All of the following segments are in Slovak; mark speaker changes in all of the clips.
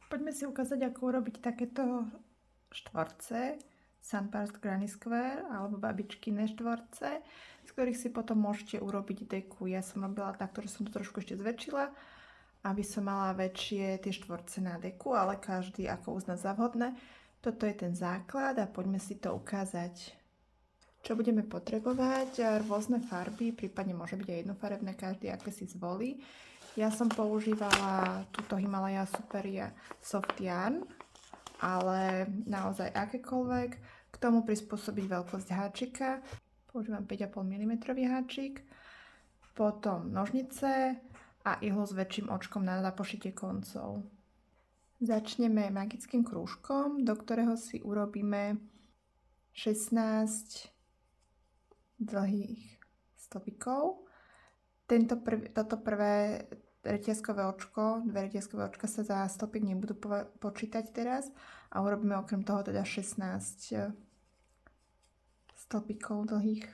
Speaker 1: Poďme si ukázať, ako urobiť takéto štvorce, Sunburst Granny Square alebo babičkine štvorce, z ktorých si potom môžete urobiť deku. Ja som robila takto, že som to trošku ešte zväčšila, aby som mala väčšie tie štvorce na deku, ale každý ako uzná za vhodné. Toto je ten základ a poďme si to ukázať. Čo budeme potrebovať? Rôzne farby, prípadne môže byť aj jednofarebné, každý aké si zvolí. Ja som používala túto Himalaya Superia Soft Yarn, ale naozaj akékoľvek. K tomu prispôsobiť veľkosť háčika. Používam 5,5 mm háčik. Potom nožnice a ihlu s väčším očkom na zapošitie koncov. Začneme magickým krúžkom, do ktorého si urobíme 16 dlhých stĺpikov. Toto prvé reťazkové očko, dve reťazkové očka sa za stĺpik nebudú počítať teraz a urobíme okrem toho teda 16 stĺpikov dlhých.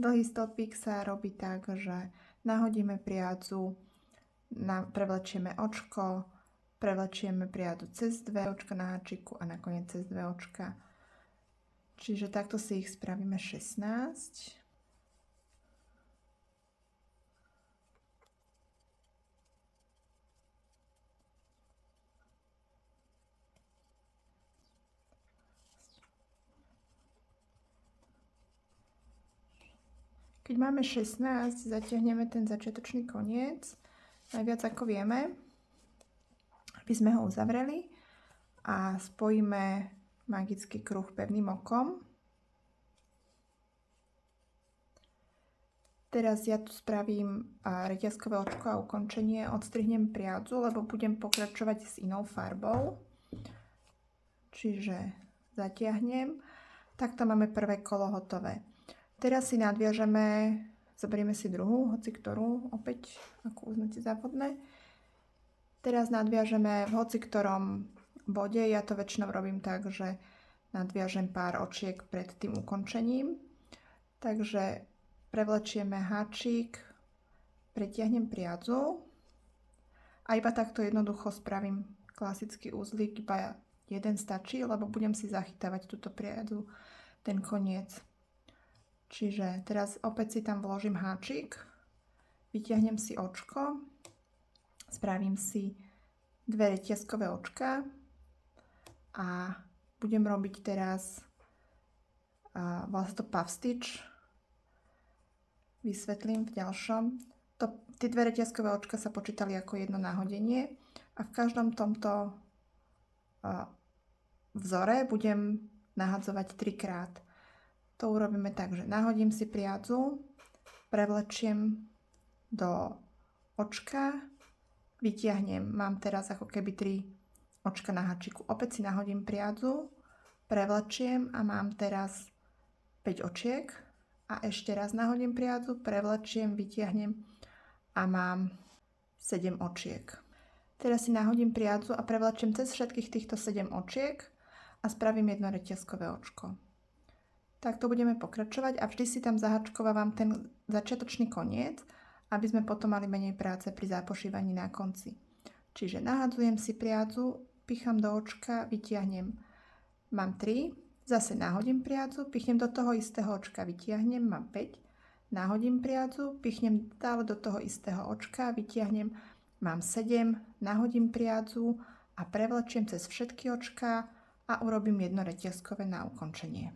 Speaker 1: Dlhý stĺpik sa robí tak, že nahodíme priadzu, prevlečieme očko, prevlečieme priadzu cez dve očka na háčiku a nakoniec cez dve očka. Čiže takto si ich spravíme 16. Keď máme 16, zatiahneme ten začiatočný koniec, najviac ako vieme, aby sme ho uzavreli a spojíme magický kruh pevným okom. Teraz ja tu spravím reťazkové očko a ukončenie, odstrihnem priadzu, lebo budem pokračovať s inou farbou. Čiže zatiahnem. Takto máme prvé kolo hotové. Teraz si nadviažeme, zoberieme si druhú, hoci ktorú, opäť ako uznáte za vhodné. Teraz nadviažeme v hoci ktorom bode, ja to väčšinou robím tak, že nadviažem pár očiek pred tým ukončením. Takže prevlečieme háčik, pretiahnem priadzu a iba takto jednoducho spravím klasický uzlík, iba jeden stačí, lebo budem si zachytávať túto priadzu, ten koniec. Čiže teraz opäť si tam vložím háčik, vytiahnem si očko, spravím si dve reťazkové očka a budem robiť teraz vlastne to puff stitch. Vysvetlím v ďalšom. Tie dve reťazkové očka sa počítali ako jedno nahodenie a v každom tomto vzore budem nahadzovať 3-krát. To urobíme tak, že nahodím si priadzu, prevlečiem do očka, vytiahnem, mám teraz ako keby 3 očka na háčiku. Opäť si nahodím priadzu, prevlečiem a mám teraz 5 očiek a ešte raz nahodím priadzu, prevlečiem, vytiahnem a mám 7 očiek. Teraz si nahodím priadzu a prevlečiem cez všetkých týchto 7 očiek a spravím jedno reťazkové očko. Takto budeme pokračovať a vždy si tam zahačkovávam ten začiatočný koniec, aby sme potom mali menej práce pri zapošívaní na konci. Čiže nahadzujem si priadzu, picham do očka, vytiahnem, mám 3, zase nahodím priadzu, pichnem do toho istého očka, vytiahnem, mám 5, nahodím priadzu, pichnem stále do toho istého očka, vytiahnem, mám 7, nahodím priadzu a prevlečiem cez všetky očka a urobím jedno reťazkové na ukončenie.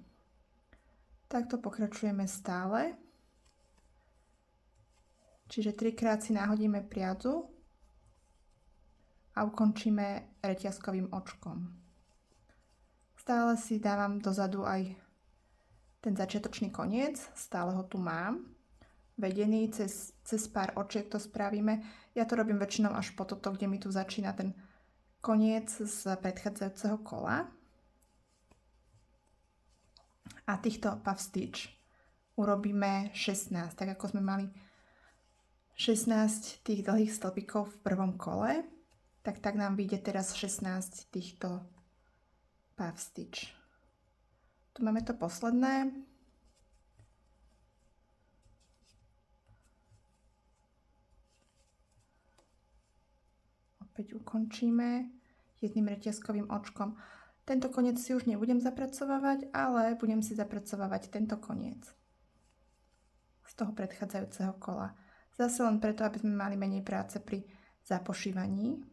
Speaker 1: Takto pokračujeme stále. Čiže 3-krát si nahodíme priadzu a ukončíme reťazkovým očkom. Stále si dávam dozadu aj ten začiatočný koniec, stále ho tu mám. Vedený cez pár očiek to spravíme. Ja to robím väčšinou až po toto, kde mi tu začína ten koniec z predchádzajúceho kola. A týchto puff stitch urobíme 16, tak ako sme mali 16 tých dlhých stĺpikov v prvom kole, tak nám vyjde teraz 16 týchto puff stitch. Tu máme to posledné. Opäť ukončíme jedným reťazkovým očkom. Tento koniec si už nebudem zapracovávať, ale budem si zapracovávať tento koniec z toho predchádzajúceho kola. Zase len preto, aby sme mali menej práce pri zapošívaní.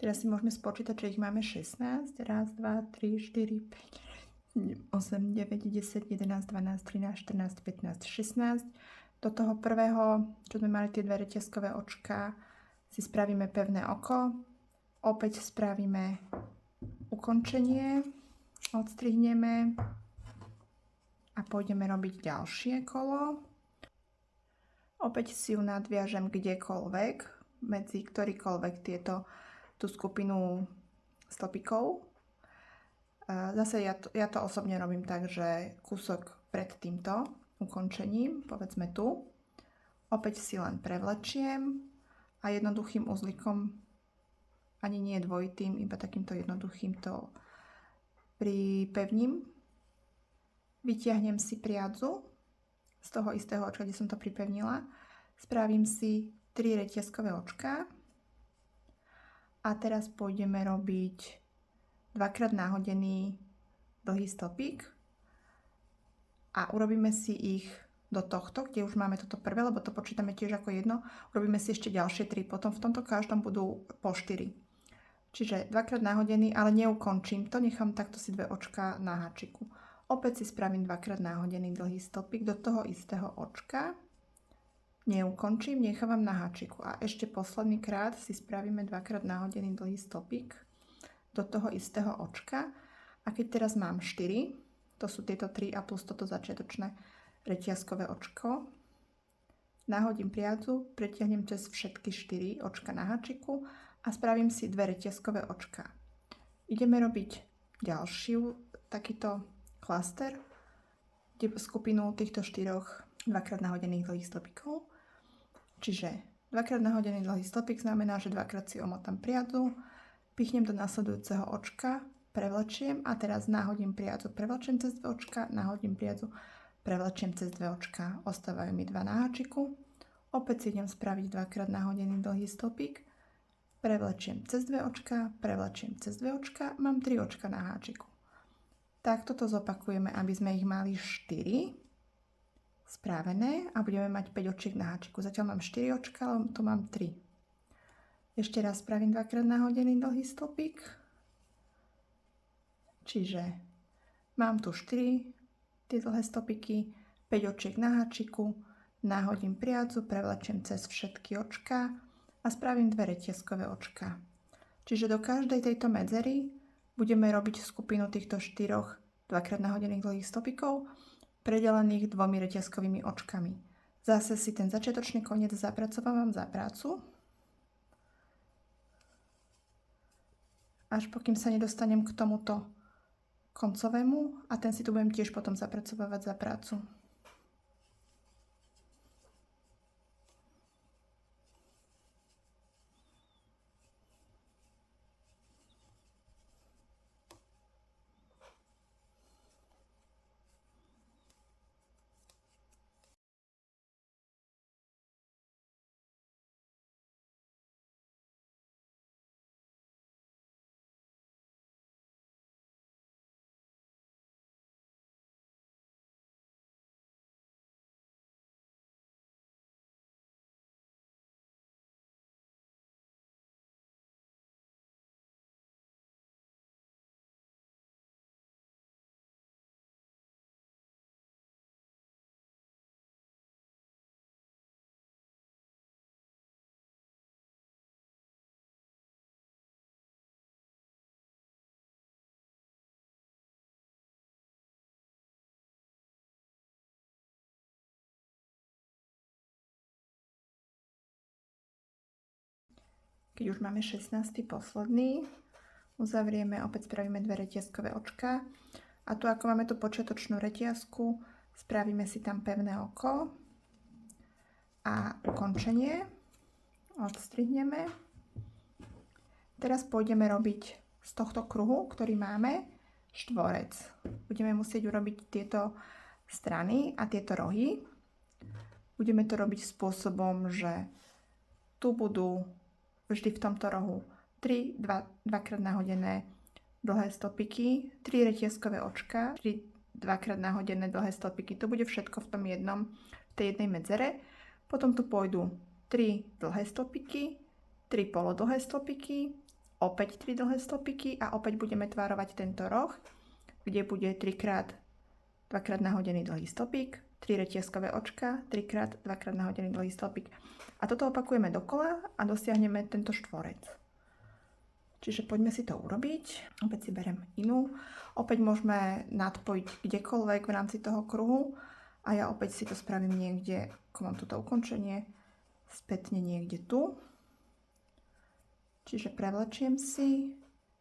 Speaker 1: Teraz si môžeme spočítať, že ich máme 16. Raz, 2, 3, 4, 5, 8, 9, 10, 11, 12, 13, 14, 15, 16. Do toho prvého, čo sme mali tie dve reťazkové očka, si spravíme pevné oko. Opäť spravíme ukončenie, odstrihneme a pôjdeme robiť ďalšie kolo. Opäť si ju nadviažem kdekoľvek, medzi ktorýkoľvek tú skupinu stĺpikov. Zase ja to osobne robím tak, že kúsok pred týmto ukončením, povedzme tu, opäť si len prevlečiem a jednoduchým uzlíkom, ani nie dvojitým, iba takýmto jednoduchým to pripevním. Vytiahnem si priadzu z toho istého očka, kde som to pripevnila. Spravím si 3 reťazkové očka. A teraz pôjdeme robiť dvakrát nahodený dlhý stĺpik a urobíme si ich do tohto, kde už máme toto prvé, lebo to počítame tiež ako jedno. Urobíme si ešte ďalšie 3, potom v tomto každom budú po 4. Čiže dvakrát nahodený, ale neukončím to, nechám takto si 2 očka na háčiku. Opäť si spravím dvakrát nahodený dlhý stĺpik do toho istého očka. Neukončím, nechávam na háčiku. A ešte posledný krát si spravíme dvakrát nahodený dlhý stĺpik do toho istého očka. A keď teraz mám 4, to sú tieto 3 a plus toto začiatočné reťazkové očko, nahodím priadzu, pretiahnem cez všetky 4 očka na háčiku a spravím si 2 reťazkové očka. Ideme robiť ďalšiu takýto klaster, skupinu týchto 4 dvakrát nahodených dlhých stĺpikov. Čiže dvakrát nahodený dlhý stĺpik znamená, že dvakrát si omotám priadzu, pichnem do nasledujúceho očka, prevlečiem a teraz nahodím priadzu, prevlečiem cez 2 očka, nahodím priadzu, prevlečiem cez 2 očka. Ostávajú mi 2 na háčiku. Opäť si idem spraviť dvakrát nahodený dlhý stĺpik, prevlečiem cez 2 očka, prevlečiem cez 2 očka, mám 3 očka na háčiku. Takto to zopakujeme, aby sme ich mali 4 spravené a budeme mať 5 očiek na háčiku. Zatiaľ mám 4 očka, ale tu mám 3. Ešte raz spravím dvakrát nahodený dlhý stĺpik. Čiže mám tu 4 tie dlhé stĺpiky, 5 očiek na háčiku, nahodím priadzu, prevlečiem cez všetky očka a spravím 2 reťazkové očka. Čiže do každej tejto medzery budeme robiť skupinu týchto 4 dvakrát nahodených dlhých stĺpikov, predelených 2 reťazkovými očkami. Zase si ten začiatočný koniec zapracovávam za prácu, až pokým sa nedostanem k tomuto koncovému a ten si tu budem tiež potom zapracovávať za prácu. keď už máme 16. posledný, uzavrieme, opäť spravíme 2 reťazkové očka a tu ako máme tú počiatočnú reťazku, spravíme si tam pevné oko a ukončenie, odstrihneme. Teraz pôjdeme robiť z tohto kruhu, ktorý máme, štvorec. Budeme musieť urobiť tieto strany a tieto rohy. Budeme to robiť spôsobom, že tu budú vždy v tomto rohu 3 dvakrát nahodené dlhé stopiky, 3 reťazkové očka, 3 dvakrát nahodené dlhé stopiky. To bude všetko v tom jednom, v tej jednej medzere. Potom tu pôjdu 3 dlhé stopiky, 3 polodlhé stopiky, opäť 3 dlhé stopiky a opäť budeme tvárovať tento roh, kde bude 3 krát dvakrát nahodený dlhý stopik, 3 reťazkové očka, 3 krát dvakrát nahodený dlhý stopik. A toto opakujeme dokola a dosiahneme tento štvorec. Čiže poďme si to urobiť. Opäť si berem inú. Opäť môžeme nadpojiť kdekoľvek v rámci toho kruhu a ja opäť si to spravím niekde, ako mám toto ukončenie, spätne niekde tu. Čiže prevlečiem si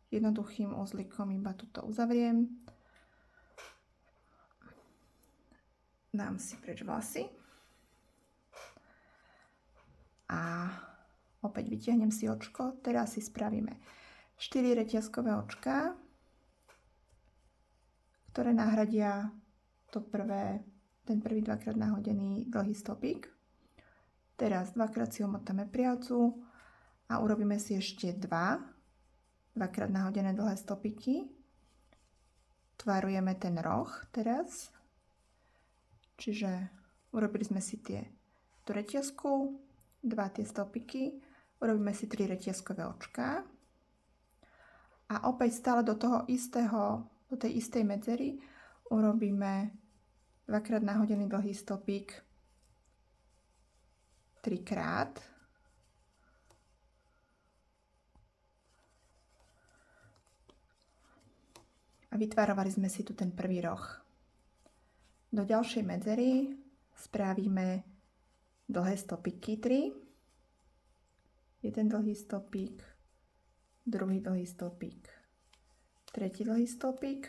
Speaker 1: jednoduchým uzlíkom, iba tuto uzavriem. Dám si preč vlasy. A opäť vytiahnem si očko. Teraz si spravíme 4 reťazkové očka, ktoré nahradia ten prvý dvakrát nahodený dlhý stopík. Teraz dvakrát si omotáme priacu a urobíme si ešte dvakrát nahodené dlhé stopiky. Tvárujeme ten roh teraz. Čiže urobili sme si tú reťazku, 2 tie stopiky, urobíme si 3 reťazkové očka a opäť stále do tej istej medzery urobíme dvakrát nahodený dlhý stopík 3 krát. A vytvárovali sme si tu ten prvý roh. Do ďalšej medzery spravíme dlhé stopiky 3. Jeden dlhý stopík, druhý dlhý stopík, tretí dlhý stopík.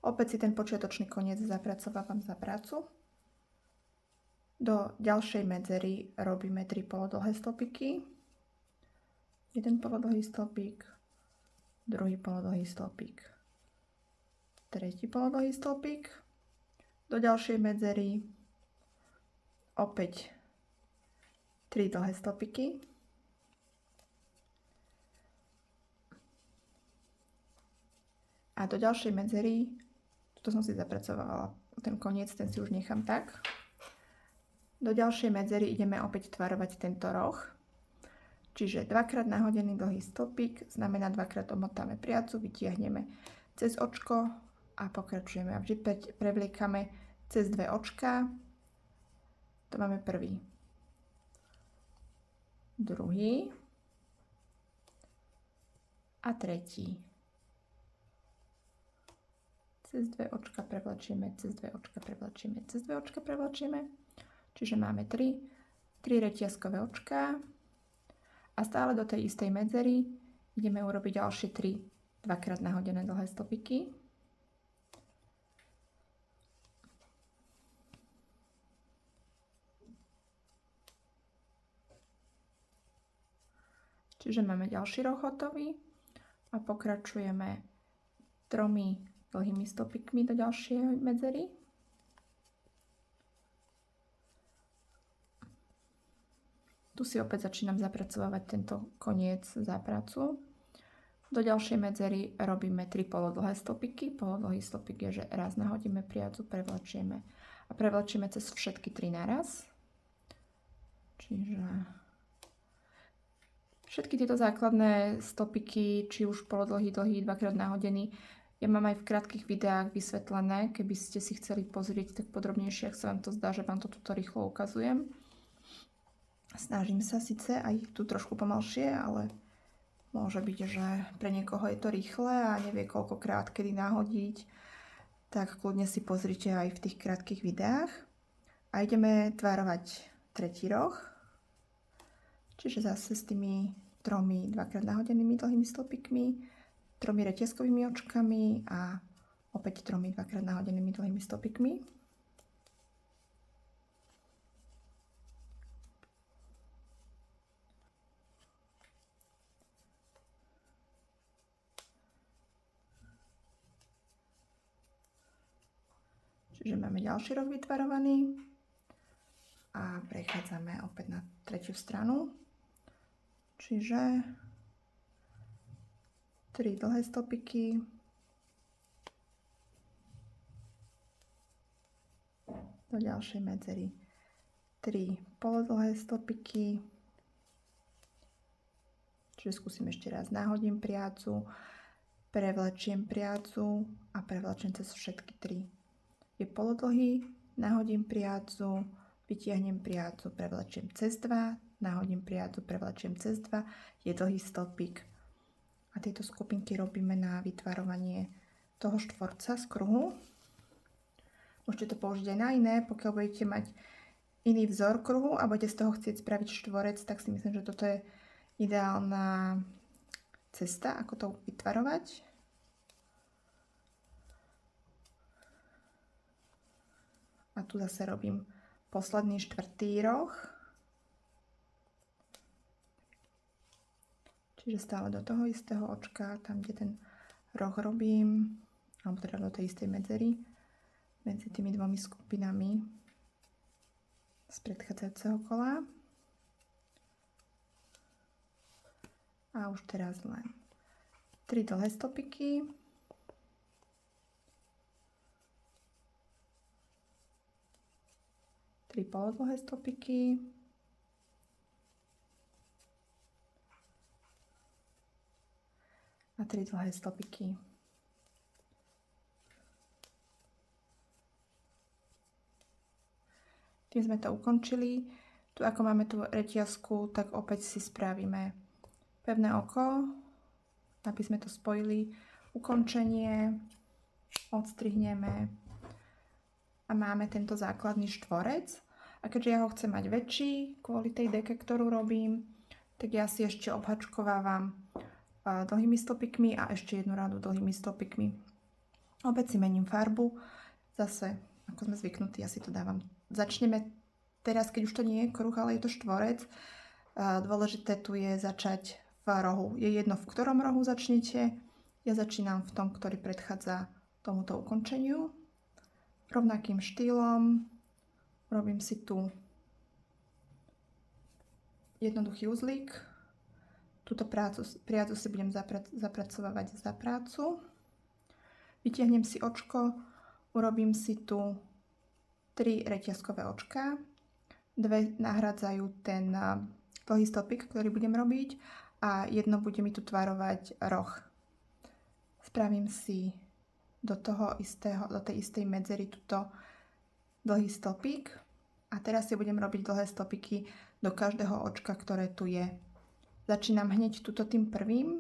Speaker 1: Opäť si ten počiatočný koniec zapracovávam za prácu. Do ďalšej medzery robíme 3 polodlhé stopiky. Jeden polodlhý stopík, druhý polodlhý stopík, tretí polodlhý stopík. Do ďalšej medzery opäť 3 dlhé stopiky. A do ďalšej medzery, tuto som si zapracovala ten koniec, ten si už nechám tak. Do ďalšej medzery ideme opäť tvarovať tento roh. Čiže dvakrát nahodený dlhý stopík, znamená dvakrát omotáme priacu, vytiahneme cez očko a pokračujeme. A vždy prevliekame cez 2 očka. To máme prvý, druhý a tretí. Cez 2 očka prevlačíme, cez 2 očka prevlačíme, cez 2 očka prevlačíme. Čiže máme 3 reťazkové očka a stále do tej istej medzery ideme urobiť ďalšie 3 dvakrát nahodené dlhé stopiky. Čiže máme ďalší roh hotový a pokračujeme 3 dlhými stopikmi do ďalšej medzery. Tu si opäť začínam zapracovávať tento koniec za prácu. Do ďalšej medzery robíme 3 polodlhé stopiky. Polodlhý stopik je, že raz nahodíme priacu, prevlačieme a prevlačíme cez všetky 3 naraz. Čiže všetky tieto základné stopiky, či už polodlhý, dlhý, dvakrát nahodený, ja mám aj v krátkych videách vysvetlené, keby ste si chceli pozrieť tak podrobnejšie, ak sa vám to zdá, že vám to tuto rýchlo ukazujem. Snažím sa síce aj tu trošku pomalšie, ale môže byť, že pre niekoho je to rýchle a nevie koľkokrát kedy nahodiť, tak kľudne si pozrite aj v tých krátkych videách. A ideme tvárovať tretí roh. Čiže zase s tými 3 dvakrát nahodenými dlhými stĺpikmi, 3 reťazkovými očkami a opäť 3 dvakrát nahodenými dlhými stĺpikmi. Čiže máme ďalší roh vytvarovaný a prechádzame opäť na tretiu stranu. Čiže 3 dlhé stĺpiky, do ďalšej medzery 3 polodlhé stĺpiky, čiže skúsim ešte raz, nahodím priacu, prevlečiem priacu a prevlečiem cez všetky 3. Je polodlhý, nahodím priacu, vytiahnem priacu, prevlečiem cez 2, nahodím priacu, prevlečiem cez 2, je dlhý stĺpik. A tieto skupinky robíme na vytvarovanie toho štvorca z kruhu. Môžete to použiť aj na iné, pokiaľ budete mať iný vzor kruhu a budete z toho chcieť spraviť štvorec, tak si myslím, že toto je ideálna cesta, ako to vytvarovať. A tu zase robím posledný štvrtý roh. Čiže stále do toho istého očka, tam, kde ten roh robím, alebo teda do tej istej medzery, medzi tými dvomi skupinami z predchádzajúceho kola. A už teraz len 3 dlhé stĺpiky. Tri polodlhé stĺpiky. A 3 dlhé stĺpiky. Tým sme to ukončili. Tu ako máme tú reťazku, tak opäť si spravíme pevné oko, aby sme to spojili. Ukončenie, odstrihneme a máme tento základný štvorec. A keďže ja ho chcem mať väčší, kvôli tej deke, ktorú robím, tak ja si ešte obhačkovávam dlhými stĺpikmi a ešte jednu radu dlhými stĺpikmi. Opäť si mením farbu. Zase, ako sme zvyknutí, ja si to dávam. Začneme teraz, keď už to nie je kruh, ale je to štvorec. Dôležité tu je začať v rohu. Je jedno, v ktorom rohu začnete. Ja začínam v tom, ktorý predchádza tomuto ukončeniu. Rovnakým štýlom robím si tu jednoduchý uzlík. Túto priacu si budem zapracovávať za prácu. Vytiahnem si očko, urobím si tu 3 reťazkové očka. 2 nahradzajú ten dlhý stĺpik, ktorý budem robiť, a jedno bude mi tu tvarovať roh. Spravím si do tej istej medzery tuto dlhý stĺpik a teraz si budem robiť dlhé stĺpiky do každého očka, ktoré tu je. Začínam hneď tuto tým prvým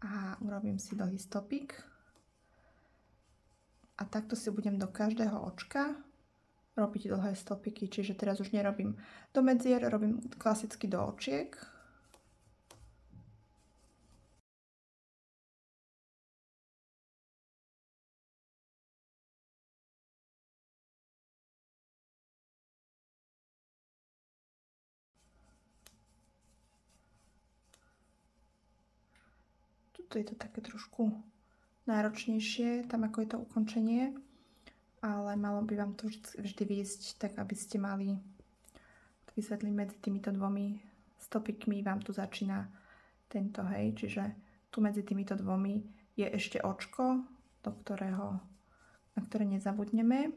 Speaker 1: a urobím si dlhý stĺpik a takto si budem do každého očka robiť dlhé stĺpiky, čiže teraz už nerobím do medzier, robím klasicky do očiek. Tuto je to také trošku náročnejšie, tam ako je to ukončenie, ale malo by vám to vždy výjsť tak, aby ste mali, to vysvetlím, medzi týmito dvomi stĺpikmi vám tu začína tento, hej, čiže tu medzi týmito dvomi je ešte očko, na ktoré nezabudneme.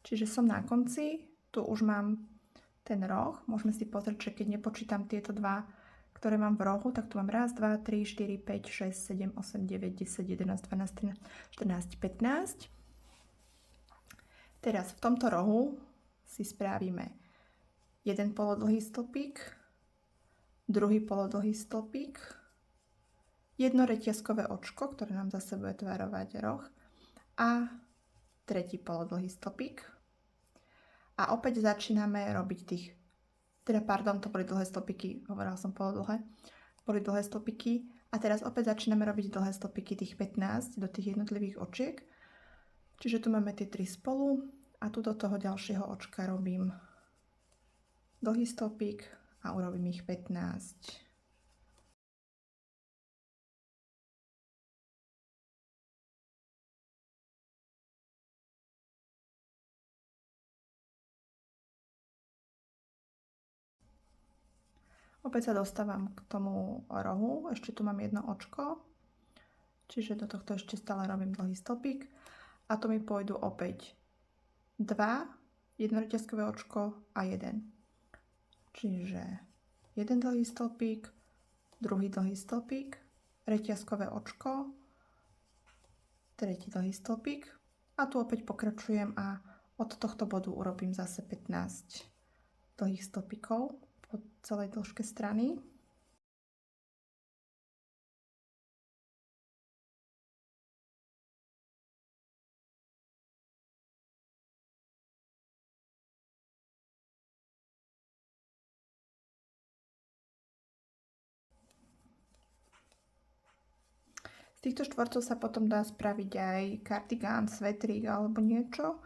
Speaker 1: Čiže som na konci, tu už mám ten roh, môžeme si pozrieť, že keď nepočítam tieto dva, ktoré mám v rohu, tak tu mám 1, 2, 3, 4, 5, 6, 7, 8, 9, 10, 11, 12, 13, 14, 15. Teraz v tomto rohu si spravíme jeden polodlhý stĺpik, druhý polodlhý stĺpik, jedno reťazkové očko, ktoré nám zase bude tvarovať roh, a tretí polodlhý stĺpik. A opäť začíname robiť tých, to boli dlhé stĺpiky, hovorila som polodlhé, boli dlhé stĺpiky. A teraz opäť začíname robiť dlhé stĺpiky, tých 15 do tých jednotlivých očiek. Čiže tu máme tie 3 spolu a tu do toho ďalšieho očka robím dlhý stĺpik a urobím ich 15. Opäť sa dostávam k tomu rohu, ešte tu mám jedno očko, čiže do tohto ešte stále robím dlhý stĺpik a to mi pôjdu opäť 2, jednoreťazkové očko a 1. Čiže jeden dlhý stĺpik, druhý dlhý stĺpik, reťazkové očko, tretí dlhý stĺpik a tu opäť pokračujem a od tohto bodu urobím zase 15 dlhých stĺpikov po celej dĺžke strany. Z týchto štvorcov sa potom dá spraviť aj kardigán, svetrík alebo niečo,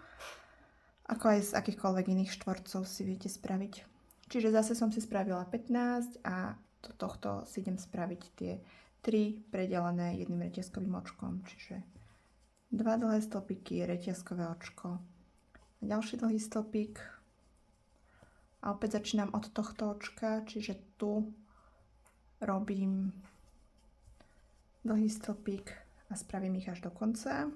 Speaker 1: ako aj z akýchkoľvek iných štvorcov si viete spraviť. Čiže zase som si spravila 15 a do tohto si idem spraviť tie 3 predelené jedným reťazkovým očkom. Čiže 2 dlhé stĺpiky, reťazkové očko a ďalší dlhý stĺpik. A opäť začínam od tohto očka, čiže tu robím dlhý stĺpik a spravím ich až do konca.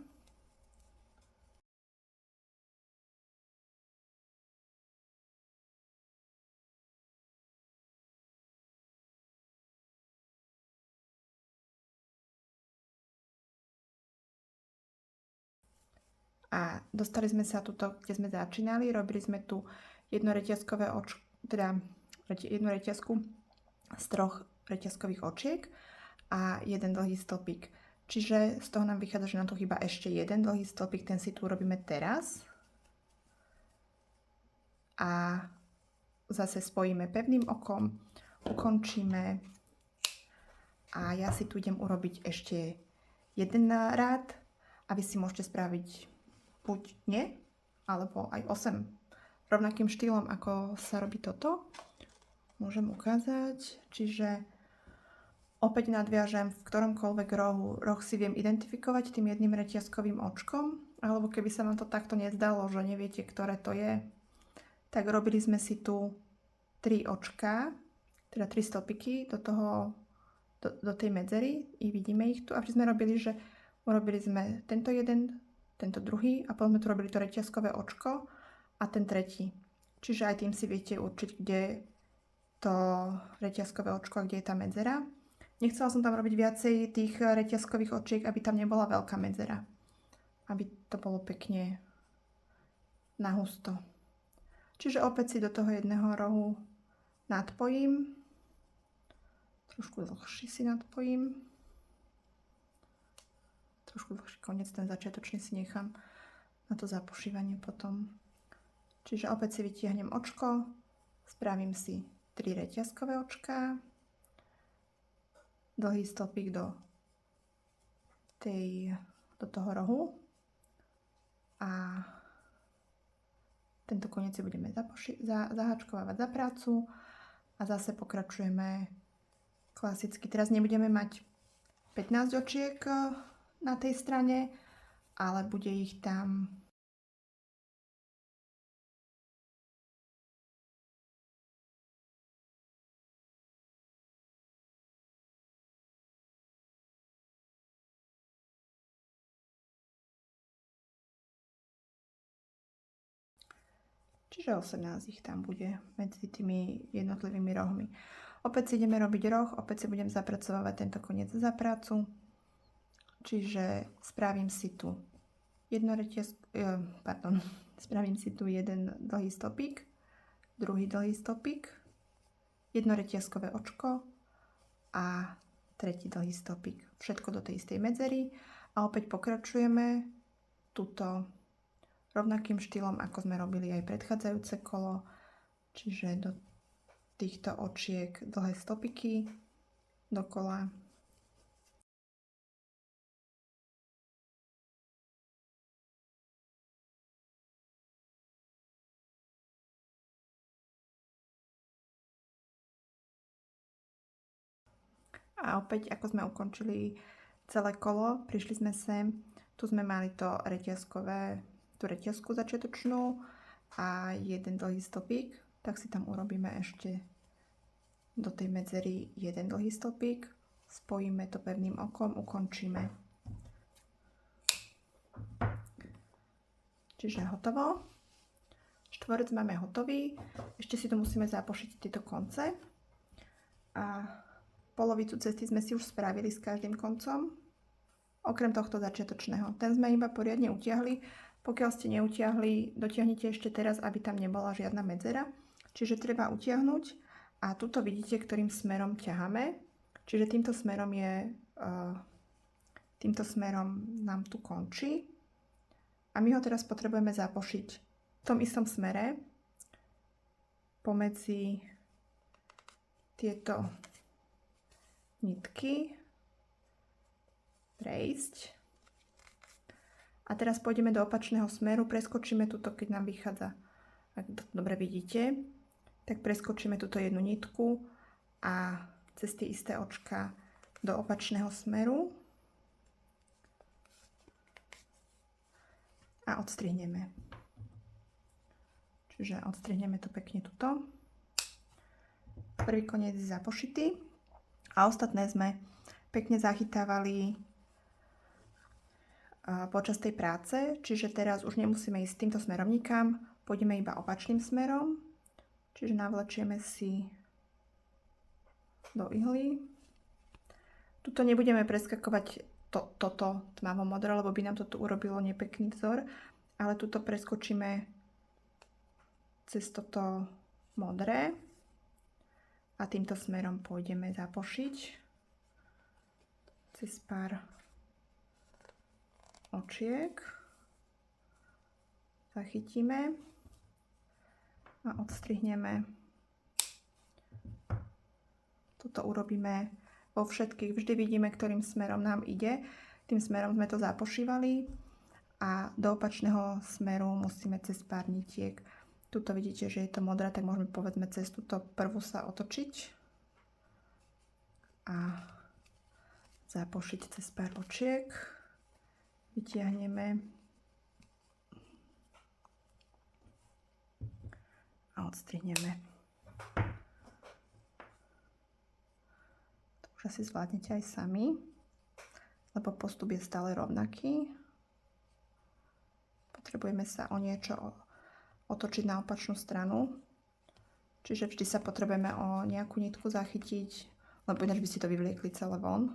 Speaker 1: A dostali sme sa tuto, kde sme začínali, robili sme tu jedno reťazkové očko, teda jednu reťazku z 3 reťazkových očiek a jeden dlhý stĺpik. Čiže z toho nám vychádza, že nám tu chýba ešte jeden dlhý stĺpik, ten si tu urobíme teraz. A zase spojíme pevným okom, ukončíme a ja si tu idem urobiť ešte jeden rád a vy si môžete spraviť buď nie, alebo aj 8 rovnakým štýlom, ako sa robí toto. Môžem ukázať, čiže opäť nadviažem v ktoromkoľvek rohu. Roh si viem identifikovať tým jedným reťazkovým očkom, alebo keby sa vám to takto nezdalo, že neviete, ktoré to je, tak robili sme si tu 3 očka, teda 3 stĺpiky do tej medzery i vidíme ich tu. A vždy sme robili, že urobili sme tento jeden, tento druhý a potom sme tu robili to reťazkové očko a ten tretí. Čiže aj tým si viete určiť, kde je to reťazkové očko a kde je tá medzera. Nechcela som tam robiť viacej tých reťazkových očiek, aby tam nebola veľká medzera. Aby to bolo pekne nahusto. Čiže opäť si do toho jedného rohu nadpojím. Trošku dlhší si nadpojím. Trošku dlhší koniec, ten začiatočný si nechám na to zapušívanie potom. Čiže opäť si vytiahnem očko, spravím si 3 reťazkové očká, dlhý stĺpik do toho rohu a tento koniec si budeme zaháčkovávať za prácu a zase pokračujeme klasicky. Teraz nebudeme mať 15 očiek na tej strane, ale bude ich tam čiže 18 ich tam bude medzi tými jednotlivými rohmi. Opäť si ideme robiť roh, opäť si budem zapracovávať tento koniec za prácu. Čiže spravím si tu spravím si tu jeden dlhý stĺpik, druhý dlhý stĺpik, jedno reťazkové očko a tretí dlhý stĺpik. Všetko do tej istej medzery a opäť pokračujeme tuto rovnakým štýlom, ako sme robili aj predchádzajúce kolo, čiže do týchto očiek dlhé stopiky dokola. A opäť, ako sme ukončili celé kolo, prišli sme sem, tu sme mali tú reťazku začiatočnú a jeden dlhý stopík, tak si tam urobíme ešte do tej medzery jeden dlhý stopík, spojíme to pevným okom, ukončíme. Čiže hotovo. Štvorec máme hotový, ešte si to musíme zapošiť tieto konce a polovicu cesty sme si už spravili s každým koncom, okrem tohto začiatočného. Ten sme iba poriadne utiahli. Pokiaľ ste neutiahli, dotiahnite ešte teraz, aby tam nebola žiadna medzera. Čiže treba utiahnuť a tuto vidíte, ktorým smerom ťaháme. Čiže týmto smerom nám tu končí. A my ho teraz potrebujeme zapošiť v tom istom smere pomedzi tieto nitky, prejsť. A teraz pôjdeme do opačného smeru, preskočíme tuto, keď nám vychádza, ak to dobre vidíte, tak preskočíme túto jednu nitku a cez tie isté očka do opačného smeru a odstrihneme. Čiže odstrihneme to pekne tuto. Prvý koniec je zapošitý a ostatné sme pekne zachytávali počas tej práce, čiže teraz už nemusíme ísť týmto smerom nikam, pôjdeme iba opačným smerom, čiže navlečieme si do ihly. Tuto nebudeme preskakovať toto tmavo modré, lebo by nám to tu urobilo nepekný vzor, ale tuto preskočíme cez toto modré a týmto smerom pôjdeme zapošiť cez pár očiek, zachytíme a odstrihneme. Toto urobíme vo všetkých, vždy vidíme, ktorým smerom nám ide, tým smerom sme to zapošívali a do opačného smeru musíme cez pár nitiek. Tuto vidíte, že je to modrá, tak môžeme povedzme cez túto prvú sa otočiť a zapošiť cez pár očiek. Vytiahneme a odstrihneme. To už asi zvládnete aj sami, lebo postup je stále rovnaký. Potrebujeme sa o niečo otočiť na opačnú stranu, čiže vždy sa potrebujeme o nejakú nitku zachytiť, lebo ináč by ste to vyvliekli celé von.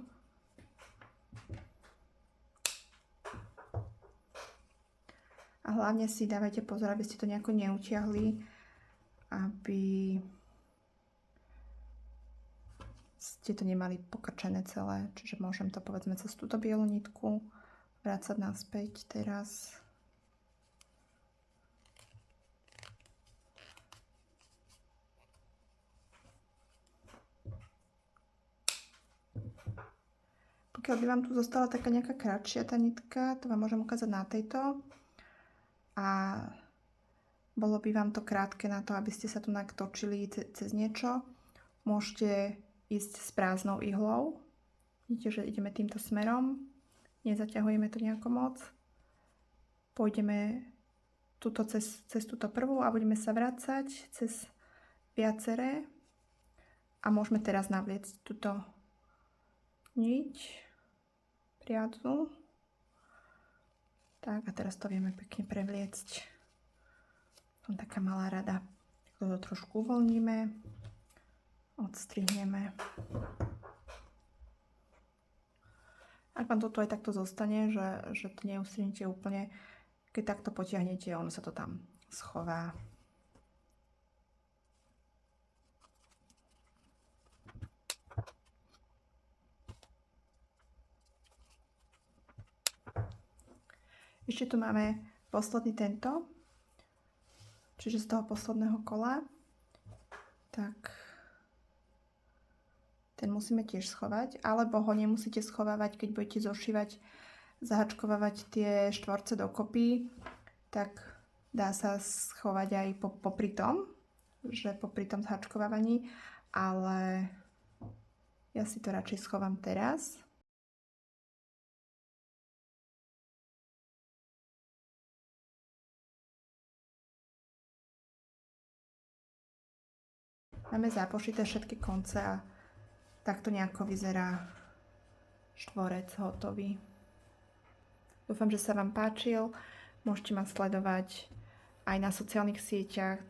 Speaker 1: A hlavne si dávajte pozor, aby ste to nejako neutiahli, aby ste to nemali pokrčené celé. Čiže môžem to povedzme cez túto bielu nitku vrácať naspäť teraz. Pokiaľ by vám tu zostala taká nejaká kratšia tá nitka, to vám môžem ukázať na tejto. A bolo by vám to krátke na to, aby ste sa tu točili cez niečo. Môžete ísť s prázdnou ihlou. Vidíte, že ideme týmto smerom. Nezaťahujeme to nejako moc. Pôjdeme tuto cez túto prvú a budeme sa vrácať cez viaceré. A môžeme teraz navliecť túto niť, priadzu. Tak a teraz to vieme pekne prevliecť. Tam taká malá rada. Toto trošku uvoľníme, odstrihneme. Ak vám toto aj takto zostane, že to neustrihnete úplne, keď takto potiahnete, ono sa to tam schová. Ešte tu máme posledný tento, čiže z toho posledného kola, tak ten musíme tiež schovať, alebo ho nemusíte schovávať, keď budete zošívať, zahačkovávať tie štvorce dokopy, tak dá sa schovať aj popri tom, že popri tom zhačkovávaní, ale ja si to radšej schovám teraz. Máme zapošité všetky konce a takto nejako vyzerá štvorec hotový. Dúfam, že sa vám páčil. Môžete ma sledovať aj na sociálnych sieťach.